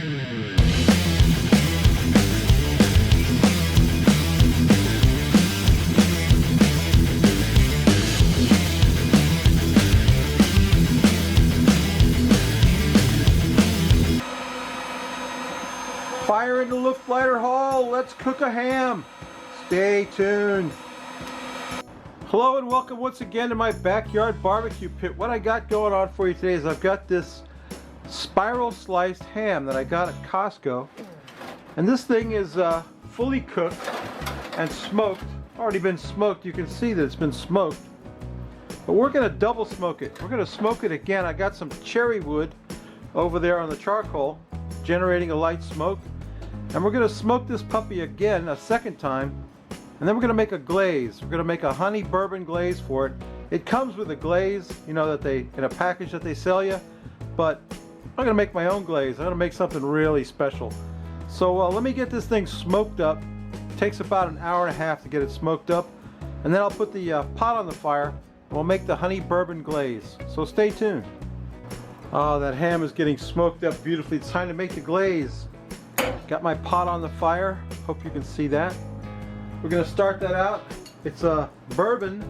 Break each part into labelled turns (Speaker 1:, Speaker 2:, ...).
Speaker 1: Fire in the Luftleiter Hall, let's cook a ham. Stay tuned. Hello and welcome once again to my backyard barbecue pit. What I got going on for you today is I've got this spiral sliced ham that I got at Costco. And this thing is fully cooked and smoked. Already been smoked. You can see that it's been smoked. But we're going to double smoke it. We're going to smoke it again. I got some cherry wood over there on the charcoal, generating a light smoke. And we're going to smoke this puppy again a second time, and then we're going to make a glaze. We're going to make a honey bourbon glaze for it. It comes with a glaze, you know, that they in a package that they sell you, but I'm going to make my own glaze. I'm going to make something really special. So let me get this thing smoked up. It takes about an hour and a half to get it smoked up, and then I'll put the pot on the fire and we'll make the honey bourbon glaze. So stay tuned. Oh, that ham is getting smoked up beautifully. It's time to make the glaze. Got my pot on the fire. Hope you can see that. We're going to start that out. It's a bourbon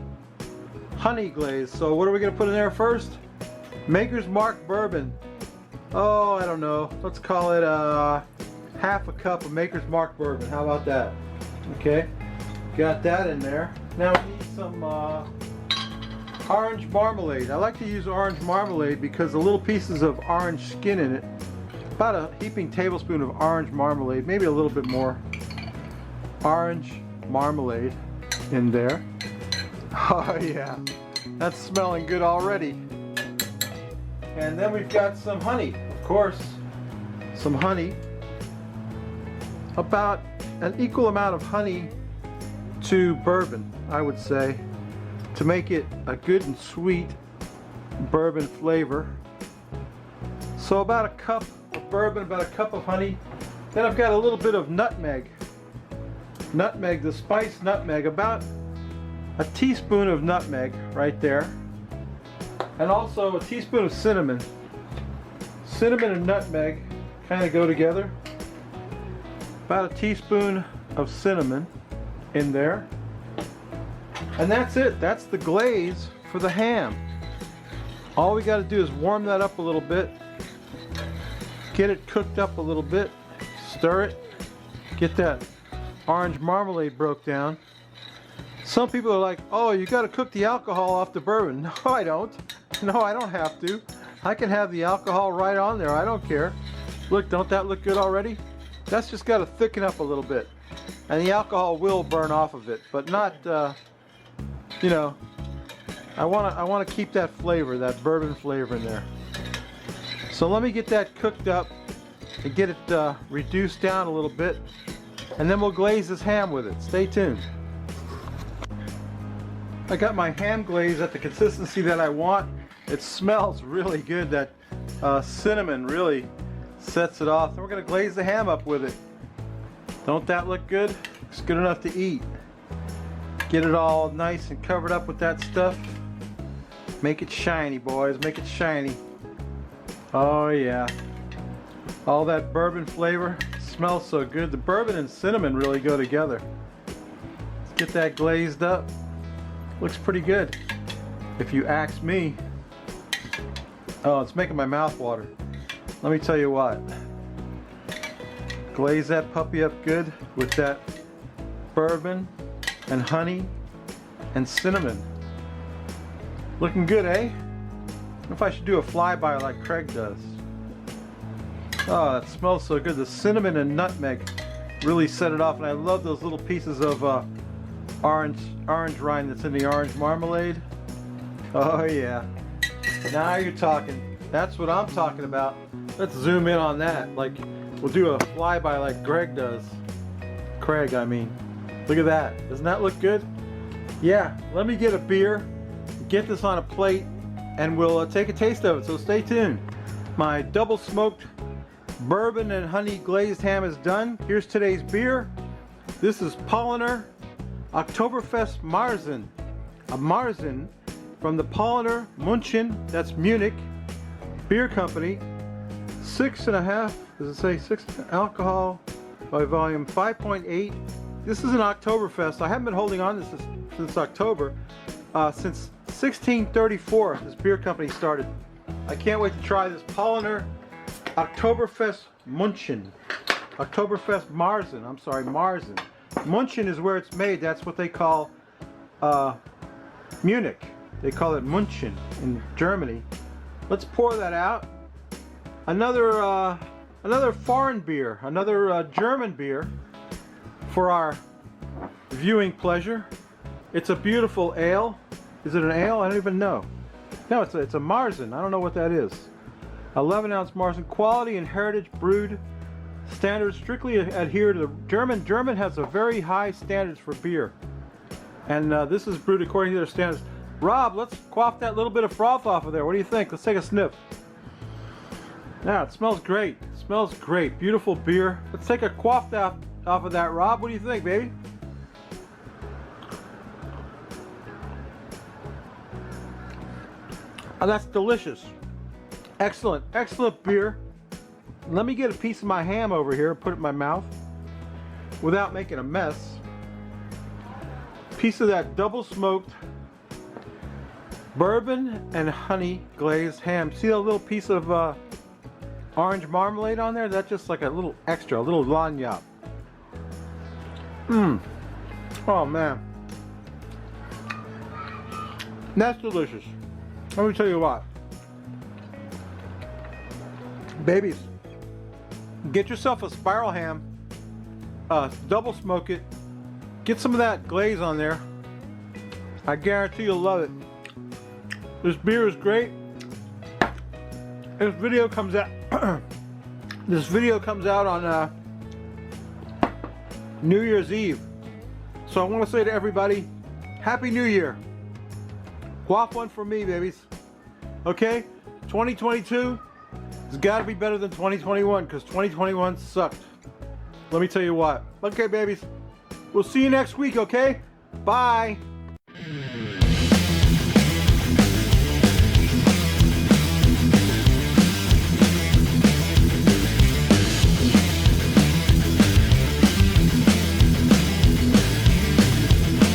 Speaker 1: honey glaze. So what are we going to put in there first? Maker's Mark bourbon. Oh, I don't know. Let's call it half a cup of Maker's Mark bourbon. How about that? Okay. Got that in there. Now we need some orange marmalade. I like to use orange marmalade because the little pieces of orange skin in it. About a heaping tablespoon of orange marmalade, maybe a little bit more. Orange marmalade in there. Oh yeah, that's smelling good already. And then we've got some honey, of course. Some honey. About an equal amount of honey to bourbon, I would say, to make it a good and sweet bourbon flavor. So about a cup of bourbon, about a cup of honey. Then I've got a little bit of nutmeg. Nutmeg, the spiced nutmeg, about a teaspoon of nutmeg right there. And also a teaspoon of cinnamon. Cinnamon and nutmeg kind of go together. About a teaspoon of cinnamon in there. And that's it. That's the glaze for the ham. All we got to do is warm that up a little bit. Get it cooked up a little bit. Stir it. Get that orange marmalade broke down. Some people are like, oh, you got to cook the alcohol off the bourbon. No, I don't. No, I don't have to. I can have the alcohol right on there. I don't care. Look, don't that look good already? That's just got to thicken up a little bit. And the alcohol will burn off of it, but not, you know, I want to keep that flavor, that bourbon flavor in there. So let me get that cooked up and get it reduced down a little bit, and then we'll glaze this ham with it. Stay tuned. I got my ham glaze at the consistency that I want. It smells really good. That cinnamon really sets it off. And we're going to glaze the ham up with it. Don't that look good? It's good enough to eat. Get it all nice and covered up with that stuff. Make it shiny, boys. Make it shiny. Oh yeah. All that bourbon flavor. Smells so good. The bourbon and cinnamon really go together. Let's get that glazed up. Looks pretty good, if you ask me. Oh, it's making my mouth water. Let me tell you what. Glaze that puppy up good with that bourbon and honey and cinnamon. Looking good, eh? I wonder if I should do a flyby like Craig does. Oh, that smells so good. The cinnamon and nutmeg really set it off, and I love those little pieces of orange rind that's in the orange marmalade. Oh yeah. Now you're talking. That's what I'm talking about. Let's zoom in on that. Like, we'll do a flyby like Greg does. Craig, I mean. Look at that. Doesn't that look good? Yeah, let me get a beer, get this on a plate, and we'll take a taste of it, so stay tuned. My double smoked bourbon and honey glazed ham is done. Here's today's beer. This is Polliner Oktoberfest Marzen. A Marzen from the Polliner München, that's Munich, beer company. 6.5, does it say 6 alcohol by volume, 5.8. This is an Oktoberfest. I haven't been holding on to this since October. Since 1634, this beer company started. I can't wait to try this Polliner Oktoberfest München. Oktoberfest Marzen. I'm sorry, Marzen. München is where it's made. That's what they call Munich. They call it München in Germany. Let's pour that out. Another foreign beer, another German beer for our viewing pleasure. It's a beautiful ale. Is it an ale? I don't even know. No, it's a Marzen. I don't know what that is. 11-ounce Marzen. Quality and heritage brewed. Standards strictly adhere to the German. German has a very high standards for beer. And this is brewed according to their standards. Rob, let's quaff that little bit of froth off of there. What do you think? Let's take a sniff. Now, it smells great. It smells great. Beautiful beer. Let's take a quaff off of that, Rob. What do you think, baby? Oh, that's delicious. Excellent, excellent beer. Let me get a piece of my ham over here and put it in my mouth without making a mess. Piece of that double smoked bourbon and honey glazed ham. See that little piece of orange marmalade on there? That's just like a little extra, a little lagniappe. Oh man. That's delicious. Let me tell you what. Babies, get yourself a spiral ham, double smoke it, get some of that glaze on there. I guarantee you'll love it. This beer is great. This video comes out on New Year's Eve. So I want to say to everybody, Happy New Year. Quaff one for me, babies. Okay? 2022 has got to be better than 2021 because 2021 sucked. Let me tell you what. Okay, babies. We'll see you next week, okay? Bye.